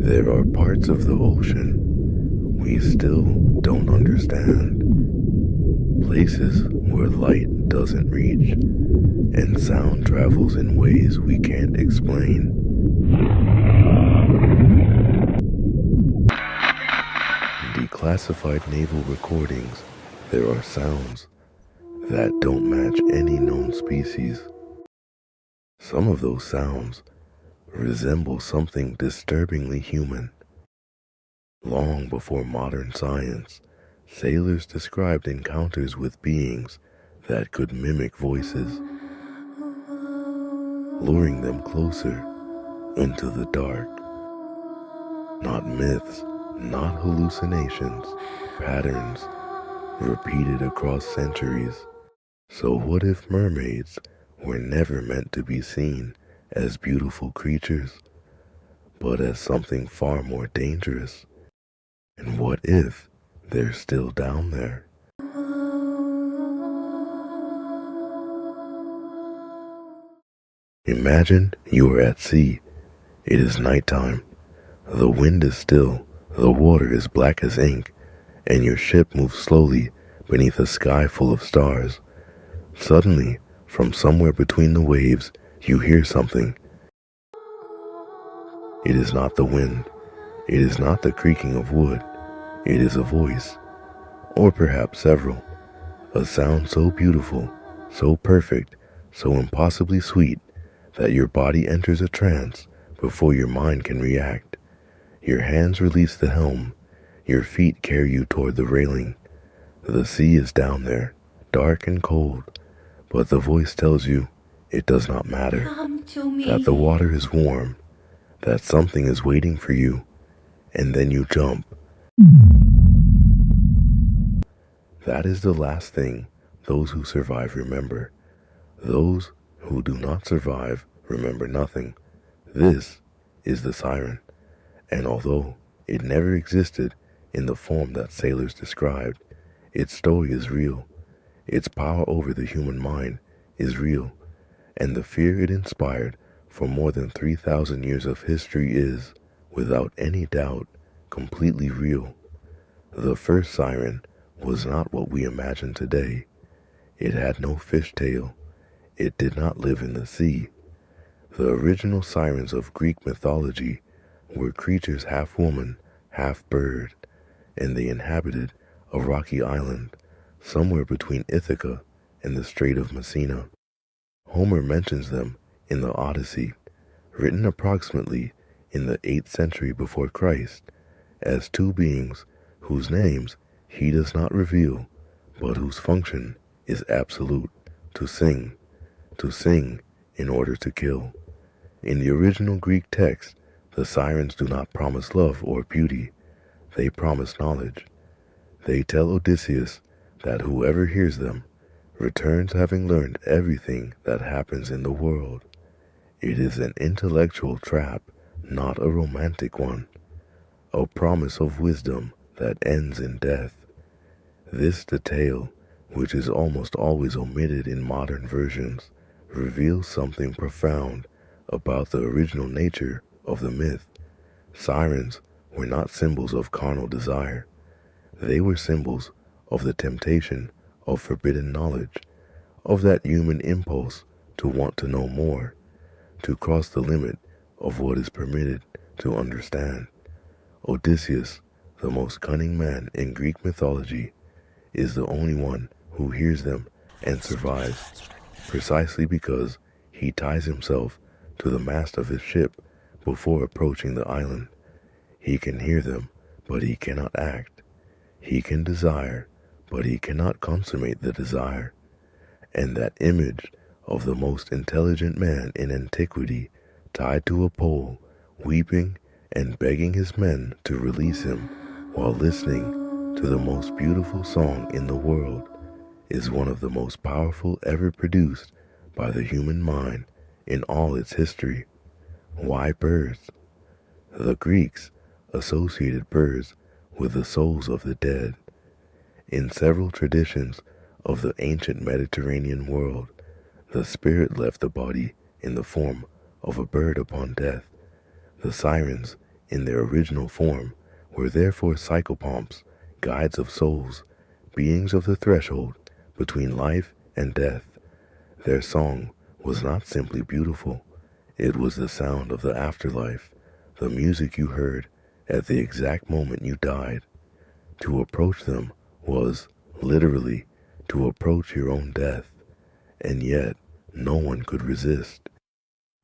There are parts of the ocean we still don't understand. Places where light doesn't reach, and sound travels in ways we can't explain. In declassified naval recordings, there are sounds that don't match any known species. Some of those sounds resemble something disturbingly human. Long before modern science, sailors described encounters with beings that could mimic voices, luring them closer into the dark. Not myths, not hallucinations, patterns repeated across centuries. So what if mermaids were never meant to be seen as beautiful creatures, but as something far more dangerous? And what if they're still down there? Imagine you are at sea. It is nighttime. The wind is still, the water is black as ink, and your ship moves slowly beneath a sky full of stars. Suddenly, from somewhere between the waves, you hear something. It is not the wind. It is not the creaking of wood. It is a voice, or perhaps several. A sound so beautiful, so perfect, so impossibly sweet, that your body enters a trance before your mind can react. Your hands release the helm. Your feet carry you toward the railing. The sea is down there, dark and cold, but the voice tells you it does not matter, that the water is warm, that something is waiting for you, and then you jump. That is the last thing those who survive remember. Those who do not survive remember nothing. This is the siren, and although it never existed in the form that sailors described, its story is real. Its power over the human mind is real, and the fear it inspired for more than 3,000 years of history is, without any doubt, completely real. The first siren was not what we imagine today. It had no fishtail. It did not live in the sea. The original sirens of Greek mythology were creatures half woman, half bird, and they inhabited a rocky island somewhere between Ithaca and the Strait of Messina. Homer mentions them in the Odyssey, written approximately in the 8th century before Christ, as two beings whose names he does not reveal, but whose function is absolute: to sing in order to kill. In the original Greek text, the sirens do not promise love or beauty, they promise knowledge. They tell Odysseus that whoever hears them returns having learned everything that happens in the world. It is an intellectual trap, not a romantic one, a promise of wisdom that ends in death. This detail, which is almost always omitted in modern versions, reveals something profound about the original nature of the myth. Sirens were not symbols of carnal desire. They were symbols of the temptation of forbidden knowledge, of that human impulse to want to know more, to cross the limit of what is permitted to understand. Odysseus, the most cunning man in Greek mythology, is the only one who hears them and survives, precisely because he ties himself to the mast of his ship before approaching the island. He can hear them, but he cannot act. He can desire, but he cannot consummate the desire. And that image of the most intelligent man in antiquity, tied to a pole, weeping and begging his men to release him while listening to the most beautiful song in the world, is one of the most powerful ever produced by the human mind in all its history. Why birds? The Greeks associated birds with the souls of the dead. In several traditions of the ancient Mediterranean world, the spirit left the body in the form of a bird upon death. The sirens in their original form, were therefore psychopomps, guides of souls, beings of the threshold between life and death. Their song was not simply beautiful, it was the sound of the afterlife, the music you heard at the exact moment you died. To approach them was, literally, to approach your own death, and yet no one could resist.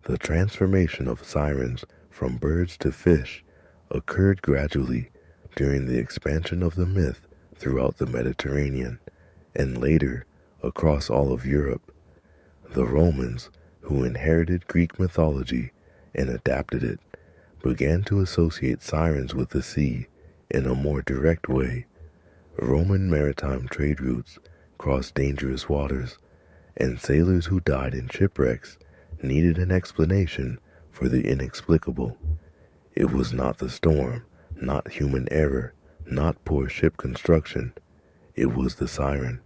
The transformation of sirens from birds to fish occurred gradually during the expansion of the myth throughout the Mediterranean, and later across all of Europe. The Romans, who inherited Greek mythology and adapted it, began to associate sirens with the sea in a more direct way. Roman maritime trade routes crossed dangerous waters, and sailors who died in shipwrecks needed an explanation for the inexplicable. It was not the storm, not human error, not poor ship construction. It was the siren.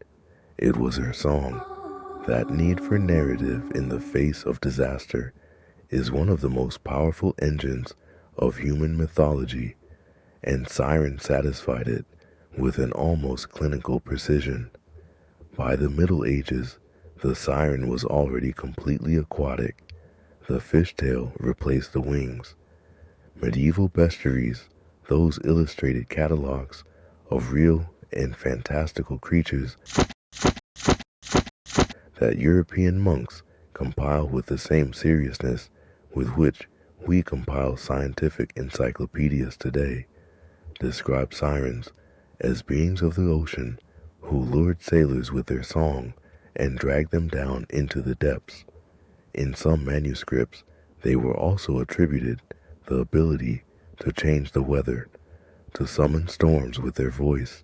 It was her song. That need for narrative in the face of disaster is one of the most powerful engines of human mythology, and Siren satisfied it with an almost clinical precision. By the Middle Ages, the siren was already completely aquatic. The fishtail replaced the wings. Medieval bestiaries, those illustrated catalogs of real and fantastical creatures that European monks compile with the same seriousness with which we compile scientific encyclopedias today, describe sirens as beings of the ocean who lured sailors with their song and dragged them down into the depths. In some manuscripts, they were also attributed the ability to change the weather, to summon storms with their voice,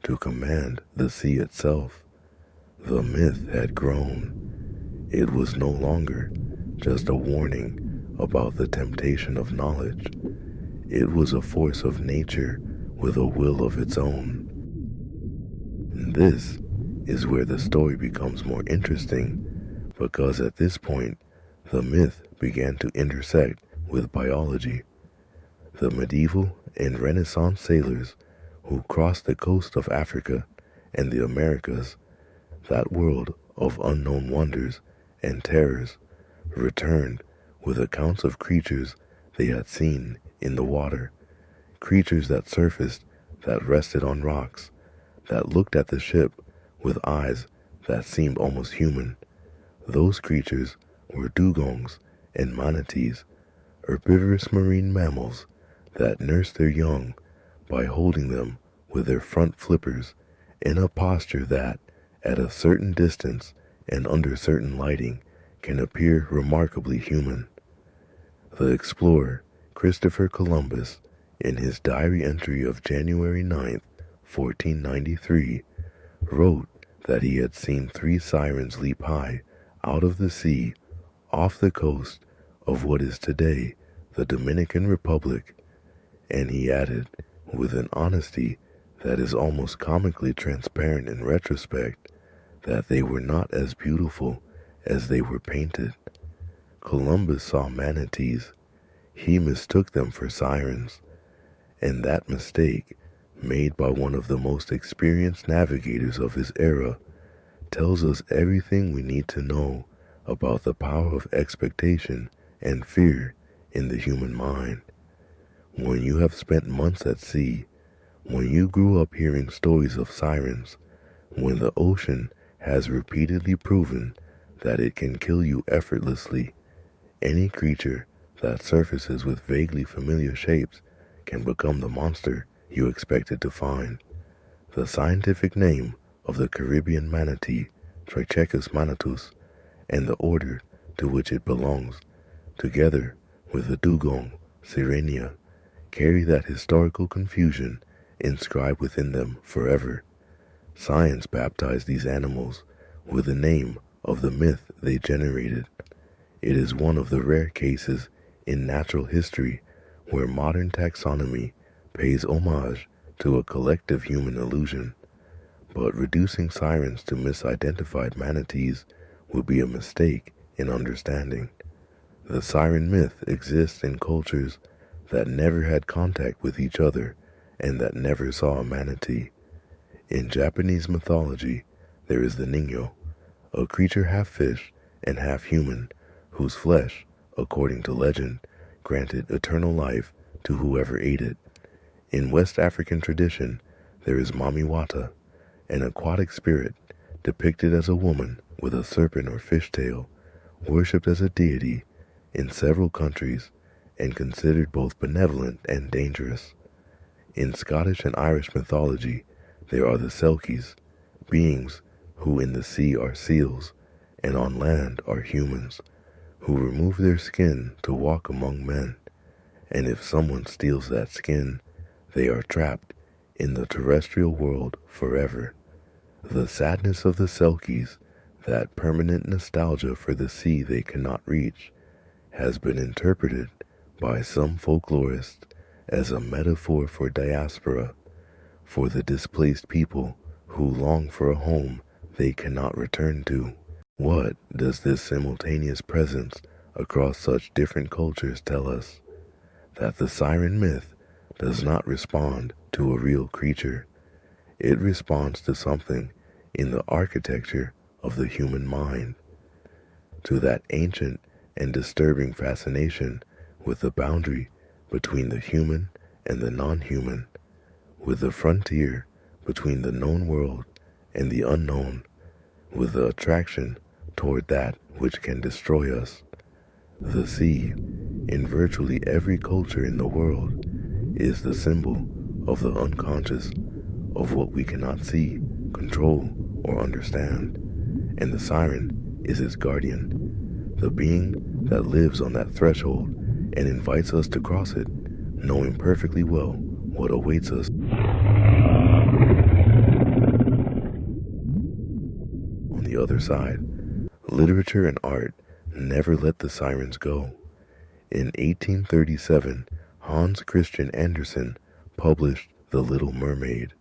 to command the sea itself. The myth had grown. It was no longer just a warning about the temptation of knowledge. It was a force of nature with a will of its own. This is where the story becomes more interesting, because at this point, the myth began to intersect with biology. The medieval and Renaissance sailors who crossed the coast of Africa and the Americas, that world of unknown wonders and terrors, returned with accounts of creatures they had seen in the water, creatures that surfaced, that rested on rocks, that looked at the ship with eyes that seemed almost human. Those creatures were dugongs and manatees, herbivorous marine mammals that nursed their young by holding them with their front flippers in a posture that, at a certain distance and under certain lighting, can appear remarkably human. The explorer Christopher Columbus, in his diary entry of January 9th, 1493, wrote that he had seen 3 sirens leap high out of the sea off the coast of what is today the Dominican Republic, and he added, with an honesty that is almost comically transparent in retrospect, that they were not as beautiful as they were painted. Columbus saw manatees. He mistook them for sirens, and that mistake, made by one of the most experienced navigators of his era, tells us everything we need to know about the power of expectation and fear in the human mind. When you have spent months at sea, when you grew up hearing stories of sirens, when the ocean has repeatedly proven that it can kill you effortlessly, any creature that surfaces with vaguely familiar shapes can become the monster you expected to find. The scientific name of the Caribbean manatee, Trichechus manatus, and the order to which it belongs, together with the dugong, Sirenia, carry that historical confusion inscribed within them forever. Science baptized these animals with the name of the myth they generated. It is one of the rare cases in natural history where modern taxonomy pays homage to a collective human illusion. But reducing sirens to misidentified manatees would be a mistake in understanding. The siren myth exists in cultures that never had contact with each other and that never saw a manatee. In Japanese mythology, there is the Ningyo, a creature half fish and half human, whose flesh, according to legend, granted eternal life to whoever ate it. In West African tradition, there is Mamiwata, an aquatic spirit depicted as a woman with a serpent or fish tail, worshipped as a deity in several countries and considered both benevolent and dangerous. In Scottish and Irish mythology, there are the Selkies, beings who in the sea are seals and on land are humans, who remove their skin to walk among men, and if someone steals that skin, they are trapped in the terrestrial world forever. The sadness of the Selkies, that permanent nostalgia for the sea they cannot reach, has been interpreted by some folklorists as a metaphor for diaspora, for the displaced people who long for a home they cannot return to. What does this simultaneous presence across such different cultures tell us? That the siren myth does not respond to a real creature. It responds to something in the architecture of the human mind, to that ancient and disturbing fascination with the boundary between the human and the non-human, with the frontier between the known world and the unknown, with the attraction toward that which can destroy us. The sea, in virtually every culture in the world, is the symbol of the unconscious, of what we cannot see, control, or understand, and the siren is its guardian, the being that lives on that threshold and invites us to cross it, knowing perfectly well what awaits us on the other side. Literature and art never let the sirens go. In 1837, Hans Christian Andersen published The Little Mermaid,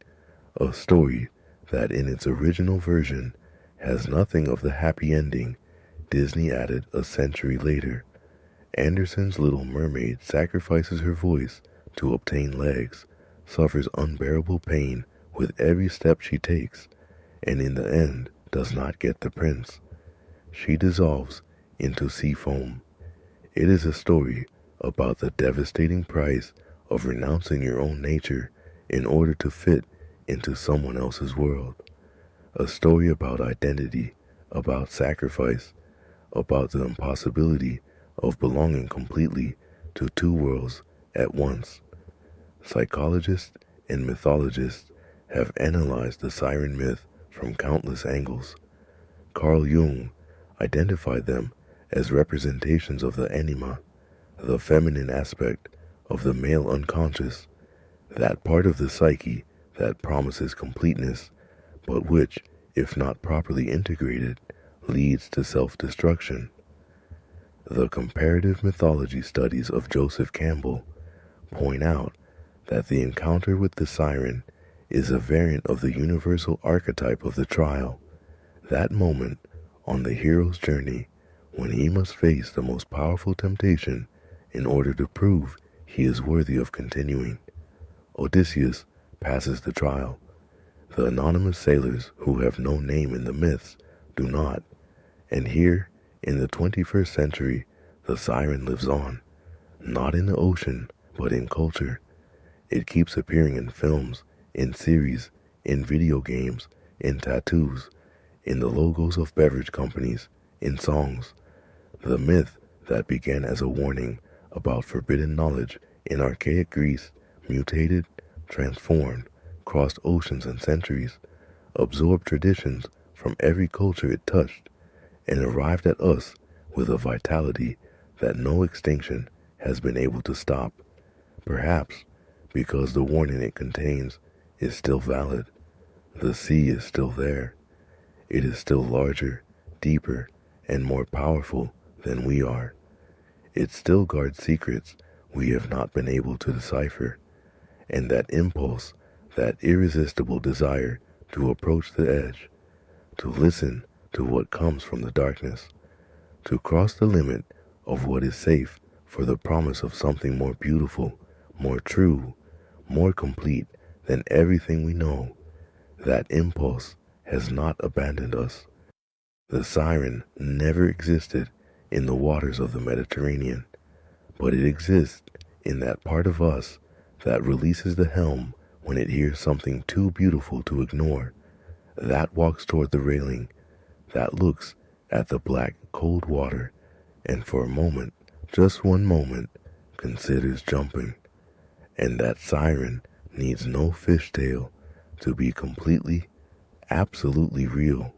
a story that in its original version has nothing of the happy ending Disney added a century later. Andersen's Little Mermaid sacrifices her voice to obtain legs, suffers unbearable pain with every step she takes, and in the end does not get the prince. She dissolves into sea foam. It is a story about the devastating price of renouncing your own nature in order to fit into someone else's world. A story about identity, about sacrifice, about the impossibility of belonging completely to two worlds at once. Psychologists and mythologists have analyzed the siren myth from countless angles. Carl Jung identified them as representations of the anima, the feminine aspect of the male unconscious, that part of the psyche that promises completeness, but which, if not properly integrated, leads to self-destruction. The comparative mythology studies of Joseph Campbell point out that the encounter with the siren is a variant of the universal archetype of the trial, that moment on the hero's journey when he must face the most powerful temptation in order to prove he is worthy of continuing. Odysseus passes the trial. The anonymous sailors who have no name in the myths do not, and here, in the 21st century, the siren lives on, not in the ocean, but in culture. It keeps appearing in films, in series, in video games, in tattoos, in the logos of beverage companies, in songs. The myth that began as a warning about forbidden knowledge in archaic Greece mutated, transformed, crossed oceans and centuries, absorbed traditions from every culture it touched, and arrived at us with a vitality that no extinction has been able to stop, perhaps because the warning it contains is still valid. The sea is still there. It is still larger, deeper, and more powerful than we are. It still guards secrets we have not been able to decipher, and that impulse, that irresistible desire to approach the edge, to listen to what comes from the darkness, to cross the limit of what is safe for the promise of something more beautiful, more true, more complete than everything we know. That impulse has not abandoned us. The siren never existed in the waters of the Mediterranean, but it exists in that part of us that releases the helm when it hears something too beautiful to ignore, that walks toward the railing, that looks at the black, cold water, and for a moment, just one moment, considers jumping. And that siren needs no fishtail to be completely, absolutely real.